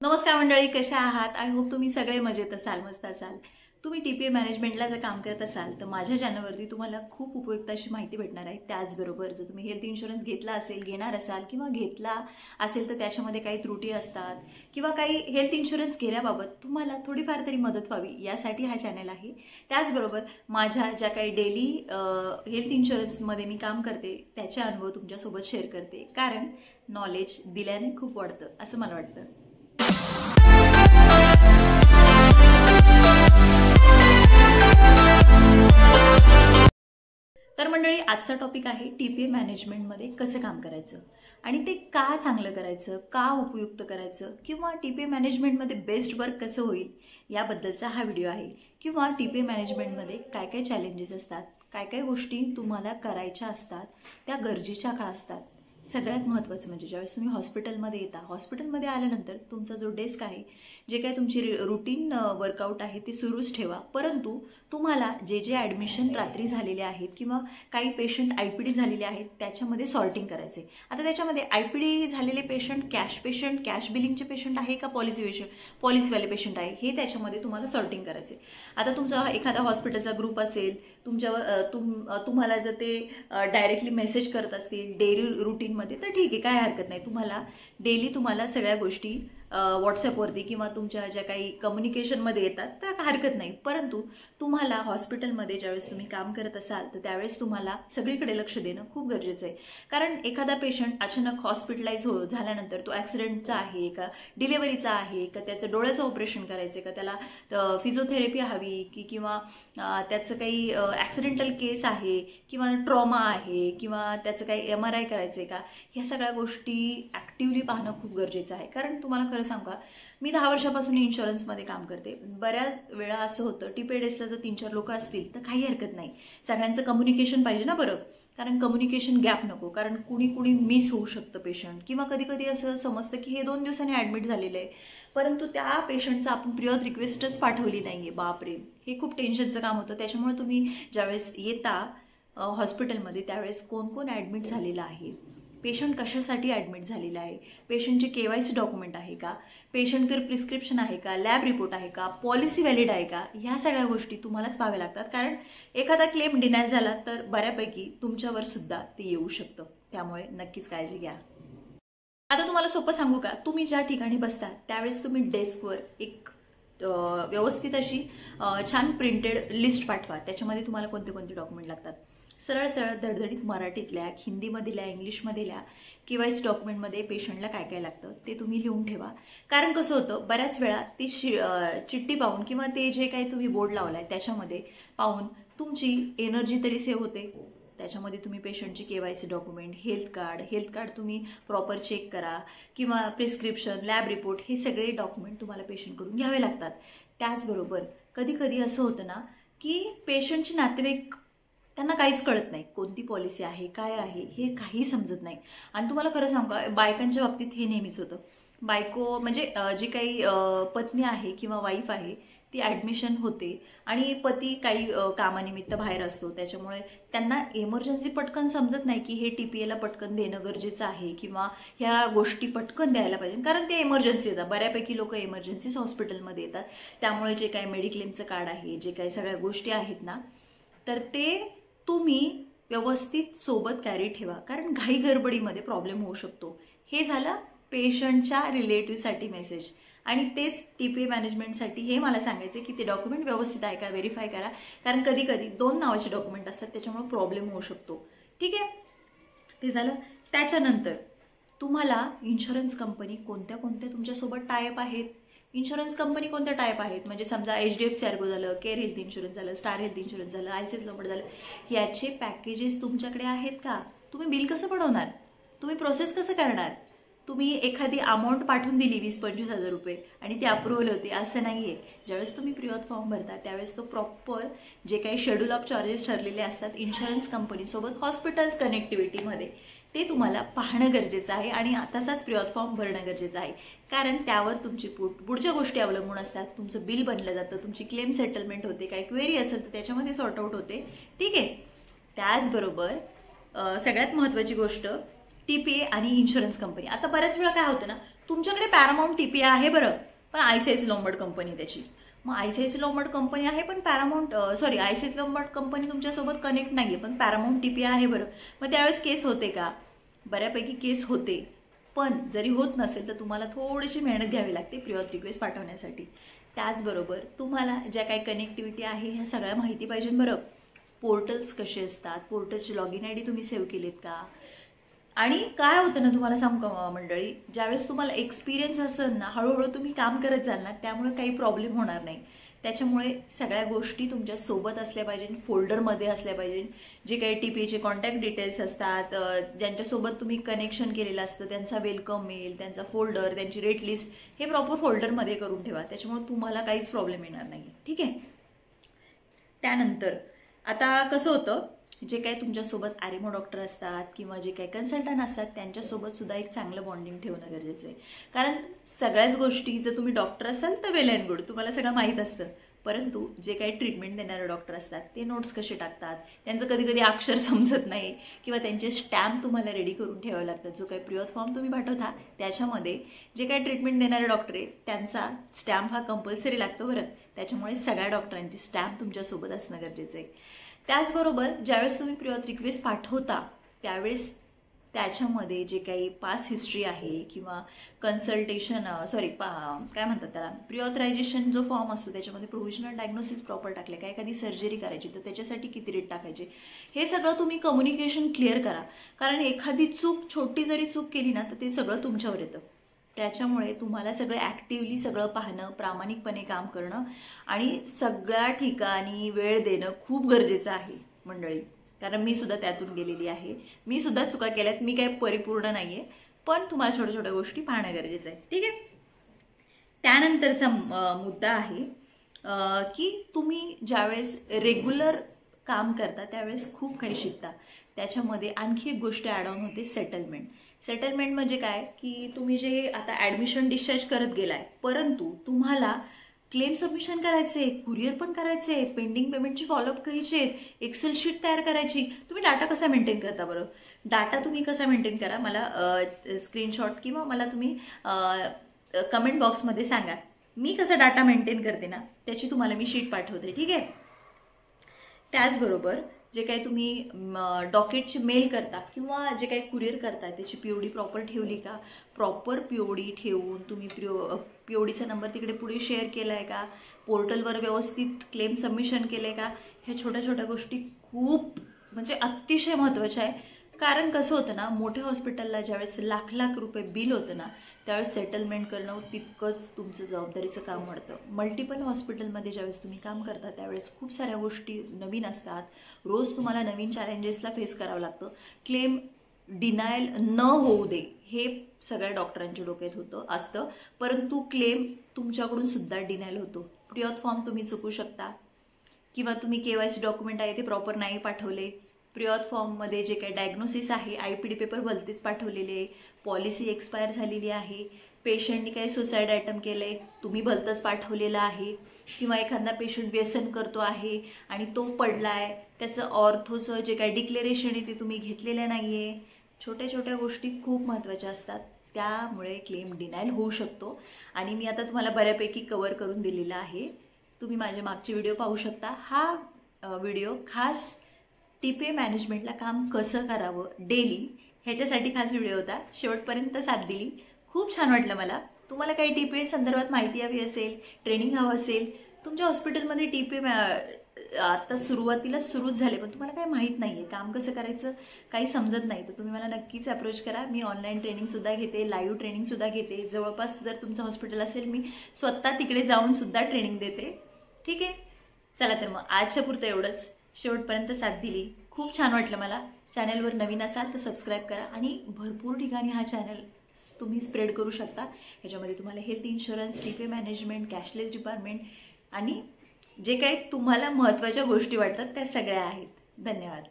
नमस्कार मंडळी, कशा आहात? आय होप तुम्ही सगळे मजेत असाल, मस्त असाल. तुम्ही टीपीए मॅनेजमेंटला जर काम करत असाल तर माझ्या चॅनलवरती तुम्हाला खूप उपयुक्त अशी माहिती भेटणार आहे. त्याचबरोबर जर तुम्ही हेल्थ इन्शुरन्स घेतला असेल, घेणार असाल किंवा घेतला असेल तर त्याच्यामध्ये काही त्रुटी असतात किंवा काही हेल्थ इन्शुरन्स घेण्याबाबत तुम्हाला थोडीफार तरी मदत व्हावी यासाठी हा चॅनल आहे. त्याचबरोबर माझ्या ज्या काही डेली हेल्थ इन्शुरन्समध्ये मी काम करते त्याचे अनुभव तुमच्यासोबत शेअर करते, कारण नॉलेज दिल्याने खूप वाढतं असं मला वाटतं. तर मंडळी, आजचा टॉपिक आहे टीपीए मॅनेजमेंटमध्ये कसं काम करायचं आणि ते का चांगलं करायचं, का उपयुक्त करायचं, किंवा टीपीए मॅनेजमेंटमध्ये बेस्ट वर्क कसं होईल याबद्दलचा हा व्हिडिओ आहे. किंवा टीपीए मॅनेजमेंटमध्ये काय काय चॅलेंजेस असतात, काय काय गोष्टी तुम्हाला करायच्या असतात, त्या गरजेच्या का असतात. सगळ्यात महत्त्वाचं म्हणजे ज्यावेळेस तुम्ही हॉस्पिटलमध्ये येता, हॉस्पिटलमध्ये आल्यानंतर तुमचा जो डेस्क आहे, जे काही तुमची रुटीन वर्कआउट आहे ते सुरूच ठेवा. परंतु तुम्हाला जे जे ॲडमिशन रात्री झालेले आहेत किंवा काही पेशंट IPD झालेले आहेत त्याच्यामध्ये सॉर्टिंग करायचे. आता त्याच्यामध्ये IPD झालेले पेशंट कॅश बिलिंगचे पेशंट आहे का पॉलिसीवाले पेशंट आहे, हे त्याच्यामध्ये तुम्हाला सॉर्टिंग करायचे. आता तुमचा एखादा हॉस्पिटलचा ग्रुप असेल, तुम्हाला जर ते डायरेक्टली मेसेज करत असतील डेली रुटीनमध्ये तर ठीक आहे, काय हरकत नाही. तुम्हाला सगळ्या गोष्टी व्हॉट्सअपवरती किंवा तुमच्या ज्या काही कम्युनिकेशनमध्ये येतात तर हरकत नाही. परंतु तुम्हाला हॉस्पिटलमध्ये ज्यावेळेस तुम्ही काम करत असाल तर त्यावेळेस तुम्हाला सगळीकडे लक्ष देणं खूप गरजेचं आहे. कारण एखादा पेशंट अचानक हॉस्पिटलाइज झाल्यानंतर तो ॲक्सिडेंटचा आहे का, डिलेव्हरीचा आहे का, त्याचं डोळ्याचं ऑपरेशन करायचं का, त्याला फिजिओथेरपी हवी किंवा त्याचं काही ॲक्सिडेंटल केस आहे किंवा ट्रॉमा आहे किंवा त्याचं काही MRI करायचं आहे का, ह्या सगळ्या गोष्टी ॲक्टिव्हली पाहणं खूप गरजेचं आहे. कारण तुम्हाला खरं सांगा, मी 10 वर्षापासून इन्शुरन्समध्ये काम करते. बऱ्याच वेळा असं होतं, टीपीए डेस्कला जर 3-4 लोक असतील तर काही हरकत नाही, सगळ्यांचं कम्युनिकेशन पाहिजे ना बरं. कारण कम्युनिकेशन गॅप नको, कारण कुणी मिस होऊ शकतं पेशंट, किंवा कधी कधी असं समजतं की हे 2 दिवसांनी ॲडमिट झालेलं आहे परंतु त्या पेशंटचा आपण प्रिऑथ रिक्वेस्टच पाठवली नाही आहे. बापरे, हे खूप टेन्शनचं काम होतं. त्याच्यामुळे तुम्ही ज्यावेळेस येता हॉस्पिटलमध्ये त्यावेळेस कोण ॲडमिट झालेलं आहे, पेशंट कशासाठी ॲडमिट झालेला आहे, पेशंटचे KYC डॉक्युमेंट आहे का, पेशंटकडे प्रिस्क्रिप्शन आहे का, लॅब रिपोर्ट आहे का, पॉलिसी व्हॅलिड आहे का, ह्या सगळ्या गोष्टी तुम्हालाच पाहाव्या लागतात. कारण एखादा क्लेम डिनाय झाला तर बऱ्यापैकी तुमच्यावर सुद्धा ते येऊ शकतं. त्यामुळे नक्कीच काळजी घ्या. आता तुम्हाला सोपं सांगू का, तुम्ही ज्या ठिकाणी बसता त्यावेळेस तुम्ही डेस्कवर एक व्यवस्थित अशी छान प्रिंटेड लिस्ट पाठवा. त्याच्यामध्ये तुम्हाला कोणते कोणते डॉक्युमेंट लागतात, सरळ धडधडीत मराठीतल्या, हिंदीमधल्या, इंग्लिशमधल्या KYC डॉक्युमेंटमध्ये पेशंटला काय काय लागतं ते तुम्ही लिहून ठेवा. कारण कसं होतं, बऱ्याच वेळा ती चिठ्ठी पाहून किंवा ते जे काही तुम्ही बोर्ड लावलाय त्याच्यामध्ये पाहून तुमची एनर्जी तरी सेव्ह होते. त्याच्यामध्ये तुम्ही पेशंटची KYC डॉक्युमेंट, हेल्थ कार्ड तुम्ही प्रॉपर चेक करा, किंवा प्रिस्क्रिप्शन, लॅब रिपोर्ट, हे सगळे डॉक्युमेंट तुम्हाला पेशंटकडून घ्यावे लागतात. त्याचबरोबर कधी कधी असं होतं ना की पेशंटचे नातेवाईक, त्यांना काहीच कळत नाही, कोणती पॉलिसी आहे, काय आहे, हे काही समजत नाही. आणि तुम्हाला खरं सांगू का, बायकांच्या बाबतीत हे नेहमीच होतं. बायको म्हणजे जी काही पत्नी आहे किंवा वाईफ आहे ती ॲडमिशन होते आणि पती काही कामानिमित्त बाहेर असतो. त्याच्यामुळे त्यांना इमर्जन्सी पटकन समजत नाही की हे TPAला पटकन देणं गरजेचं आहे किंवा ह्या गोष्टी पटकन द्यायला पाहिजे, कारण ते इमर्जन्सी येतात. बऱ्यापैकी लोक इमर्जन्सीच हॉस्पिटलमध्ये येतात. त्यामुळे जे काही मेडिक्लेमचं कार्ड आहे, जे काही सगळ्या गोष्टी आहेत ना, तर ते तुम्ही व्यवस्थित सोबत कॅरी ठेवा, कारण घाई गडबडीमध्ये प्रॉब्लेम होऊ शकतो. हे झालं पेशंटच्या रिलेटिव्हसाठी मेसेज. आणि तेच TPA मॅनेजमेंटसाठी हे मला सांगायचं की ते डॉक्युमेंट व्यवस्थित आहे का व्हेरीफाय करा, कारण कधी कधी 2 नावाचे डॉक्युमेंट असतात, त्याच्यामुळे प्रॉब्लेम होऊ शकतो. ठीक आहे, ते झालं. त्याच्यानंतर तुम्हाला इन्शुरन्स कंपनी कोणत्या तुमच्यासोबत टायअप आहेत, इन्शुरन्स कंपनी कोणत्या टाईप आहेत, म्हणजे समजा HDFC आर्गो झालं, केअर हेल्थ इन्शुरन्स झालं, स्टार हेल्थ इन्शुरन्स झालं, ICICI लोंबार्ड झालं, याचे पॅकेजेस तुमच्याकडे आहेत का, तुम्ही बिल कसं बनवणार, तुम्ही प्रोसेस कसं करणार. तुम्ही एखादी अमाऊंट पाठवून दिली 20-25 हजार रुपये आणि ती अप्रुव्हल होते असं नाही आहे. ज्यावेळेस तुम्ही प्रिऑथ फॉर्म भरता त्यावेळेस तो प्रॉपर जे काही शेड्यूल ऑफ चार्जेस ठरलेले असतात इन्शुरन्स कंपनीसोबत हॉस्पिटल कनेक्टिव्हिटीमध्ये, ते तुम्हाला पाहणं गरजेचं आहे आणि तसाच प्रिऑथ फॉर्म भरणं गरजेचं आहे. कारण त्यावर तुमची पुढच्या गोष्टी अवलंबून असतात. तुमचं बिल बनलं जातं, तुमची क्लेम सेटलमेंट होते, काही क्वेरी असेल तर त्याच्यामध्ये सॉर्ट आउट होते. ठीक आहे. त्याचबरोबर सगळ्यात महत्त्वाची गोष्ट TPA आणि इन्शुरन्स कंपनी. आता बऱ्याच वेळा काय होतं ना, तुमच्याकडे पॅरामाऊंट टीपी आहे बरं, पण आयसीआयसी लोंबार्ड कंपनी त्याची. मग आयसीआयसी लोंबार्ड कंपनी आहे पण आयसीआयसी लोंबार्ड कंपनी तुमच्यासोबत कनेक्ट नाही आहे, पण पॅरामाऊंट टीपी आहे बरं. मग त्यावेळेस केस होते का? बऱ्यापैकी केस होते. पण जरी होत नसेल तर तुम्हाला थोडीशी मेहनत घ्यावी लागते प्री ऑथ रिक्वेस्ट पाठवण्यासाठी. त्याचबरोबर तुम्हाला ज्या काही कनेक्टिव्हिटी आहे ह्या सगळ्या माहिती पाहिजे बरं. पोर्टल्स कसे असतात, पोर्टलची लॉगिन आय डी तुम्ही सेव्ह केलेत का? आणि काय होतं ना, तुम्हाला सांगू का मंडळी, ज्यावेळेस तुम्हाला एक्सपिरियन्स असेल ना, हळूहळू तुम्ही काम करत जाल ना, त्यामुळे काही प्रॉब्लेम होणार नाही. त्याच्यामुळे सगळ्या गोष्टी तुमच्या सोबत असल्या पाहिजे, फोल्डरमध्ये असल्या पाहिजे. जे काही टीपीचे कॉन्टॅक्ट डिटेल्स असतात, ज्यांच्यासोबत तुम्ही कनेक्शन केलेलं असतं, त्यांचा वेलकम मेल, त्यांचा फोल्डर, त्यांची रेट लिस्ट, हे प्रॉपर फोल्डरमध्ये करून ठेवा. त्याच्यामुळे तुम्हाला काहीच प्रॉब्लेम येणार नाही. ठीक आहे. त्यानंतर आता कसं होतं, जे काही तुमच्यासोबत आरएमओ डॉक्टर असतात किंवा जे काही कन्सल्टंट असतात त्यांच्यासोबत सुद्धा एक चांगलं बॉन्डिंग ठेवणं गरजेचं आहे. कारण सगळ्याच गोष्टी, जर तुम्ही डॉक्टर असाल तर वेल अँड गुड, तुम्हाला सगळं माहीत असतं. परंतु जे काही ट्रीटमेंट देणारे डॉक्टर असतात ते नोट्स कसे टाकतात, त्यांचं कधी कधी अक्षर समजत नाही किंवा त्यांचे स्टॅम्प तुम्हाला रेडी करून ठेवावे लागतात. जो काही प्री ऑथ फॉर्म तुम्ही पाठवता त्याच्यामध्ये जे काही ट्रीटमेंट देणारे डॉक्टर आहेत त्यांचा स्टॅम्प हा कंपल्सरी लागतो बरं. त्याच्यामुळे सगळ्या डॉक्टरांची स्टॅम्प तुमच्यासोबत असणं गरजेचं आहे. त्याचबरोबर ज्यावेळेस तुम्ही प्री ऑथ रिक्वेस्ट पाठवता त्यावेळेस त्याच्यामध्ये जे काही पास हिस्ट्री आहे किंवा कन्सल्टेशन काय म्हणतात त्याला, प्री ऑथरायझेशन जो फॉर्म असतो त्याच्यामध्ये प्रोव्हिजनल डायग्नोसिस प्रॉपर टाकले का, एखादी सर्जरी करायची तर त्याच्यासाठी किती रेट टाकायचे, हे सगळं तुम्ही कम्युनिकेशन क्लिअर करा. कारण एखादी छोटी जरी चूक केली ना तर ते सगळं तुमच्यावर येतं. त्याच्यामुळे तुम्हाला सगळं ॲक्टिव्हली सगळं पाहणं, प्रामाणिकपणे काम करणं आणि सगळ्या ठिकाणी वेळ देणं खूप गरजेचं आहे मंडळी. कारण मी सुद्धा त्यातून गेलेली आहे, मी सुद्धा चुका केल्यात, मी काही परिपूर्ण नाही आहे, पण तुम्हाला छोट्या छोट्या गोष्टी पाहणं गरजेचं आहे. ठीक आहे. त्यानंतरचा मुद्दा आहे की तुम्ही ज्यावेळेस रेग्युलर काम करता त्यावेळेस खूप काही शिकता. त्याच्यामध्ये आणखी एक गोष्ट ॲड ऑन होते, सेटलमेंट. सेटलमेंट म्हणजे काय की तुम्ही जे आता ॲडमिशन डिस्चार्ज करत गेलाय, परंतु तुम्हाला क्लेम सबमिशन करायचे, कुरिअर पण करायचे, पेंडिंग पेमेंटची फॉलोअप करायचे, एक्सेल शीट तयार करायची. तुम्ही डाटा कसा मेंटेन करता बरं? डाटा तुम्ही कसा मेंटेन करा, मला स्क्रीनशॉट किंवा मला तुम्ही कमेंट बॉक्समध्ये सांगा. मी कसा डाटा मेंटेन करते ना त्याची तुम्हाला मी शीट पाठवते. ठीक आहे. त्याचबरोबर जे काही तुम्ही डॉकेटचे मेल करता किंवा जे काही कुरिअर करता त्याची पीओडी प्रॉपर ठेवली का, प्रॉपर पीओडी ठेवून तुम्ही पीओडीचा नंबर तिकडे पुढे शेअर केला आहे का, पोर्टलवर व्यवस्थित क्लेम सबमिशन केलं आहे का, ह्या छोट्या छोट्या गोष्टी खूप म्हणजे अतिशय महत्त्वाच्या आहे. कारण कसं होतं ना, मोठ्या हॉस्पिटलला ज्यावेळेस लाख लाख रुपये बिल होतं ना त्यावेळेस सेटलमेंट करणं तितकंच तुमचं जबाबदारीचं काम वाढतं. मल्टिपल हॉस्पिटलमध्ये ज्यावेळेस तुम्ही काम करता त्यावेळेस खूप साऱ्या गोष्टी नवीन असतात, रोज तुम्हाला नवीन चॅलेंजेसला फेस करावं लागतं. क्लेम डिनायल न होऊ दे हे सगळ्या डॉक्टरांच्या डोक्यात असतं, परंतु क्लेम तुमच्याकडून सुद्धा डिनायल होतो. प्री ऑथ फॉर्म तुम्ही चुकू शकता किंवा तुम्ही KYC डॉक्युमेंट आहे ते प्रॉपर नाही पाठवले, प्री ऑथ फॉर्ममध्ये जे काही डायग्नोसिस आहे IPD पेपर भलतेच पाठवलेले, पॉलिसी एक्सपायर झालेली आहे, पेशंटनी काही सुसाईड अटेम्प्ट केले तुम्ही भलतंच पाठवलेलं आहे, किंवा एखादा पेशंट व्यसन करतो आहे आणि तो पडला आहे त्याचं ऑर्थोचं जे काही डिक्लेरेशन आहे ते तुम्ही घेतलेलं नाही आहे. छोट्या छोट्या गोष्टी खूप महत्त्वाच्या असतात, त्यामुळे क्लेम डिनायल होऊ शकतो. आणि मी आता तुम्हाला बऱ्यापैकी कव्हर करून दिलेला आहे. तुम्ही माझे मागचे व्हिडिओ पाहू शकता. हा व्हिडिओ खास TPA मॅनेजमेंटला काम कसं करावं डेली ह्याच्यासाठी खास व्हिडिओ होता. शेवटपर्यंत साथ दिली, खूप छान वाटलं मला. तुम्हाला काही TPA संदर्भात माहिती हवी असेल, ट्रेनिंग हवं असेल, तुमच्या हॉस्पिटलमध्ये TPA आता सुरुवातीला सुरूच झाले पण तुम्हाला काही माहीत नाही आहे, काम कसं करायचं काही समजत नाही, तर तुम्ही मला नक्कीच अप्रोच करा. मी ऑनलाईन ट्रेनिंगसुद्धा घेते, लाईव्ह ट्रेनिंगसुद्धा घेते. जवळपास जर तुमचं हॉस्पिटल असेल मी स्वतः तिकडे जाऊनसुद्धा ट्रेनिंग देते. ठीक आहे. चला तर मग आजच्या पुरतं एवढंच. शेवटपर्यंत साथ दिली, खूप छान वाटलं मला. चॅनलवर नवीन असाल तर सबस्क्राईब करा आणि भरपूर ठिकाणी हा चॅनल तुम्ही स्प्रेड करू शकता. ह्याच्यामध्ये तुम्हाला health insurance, TPA management, cashless department आणि जे काही तुम्हाला महत्त्वाच्या गोष्टी वाटतात त्या सगळ्या आहेत. धन्यवाद.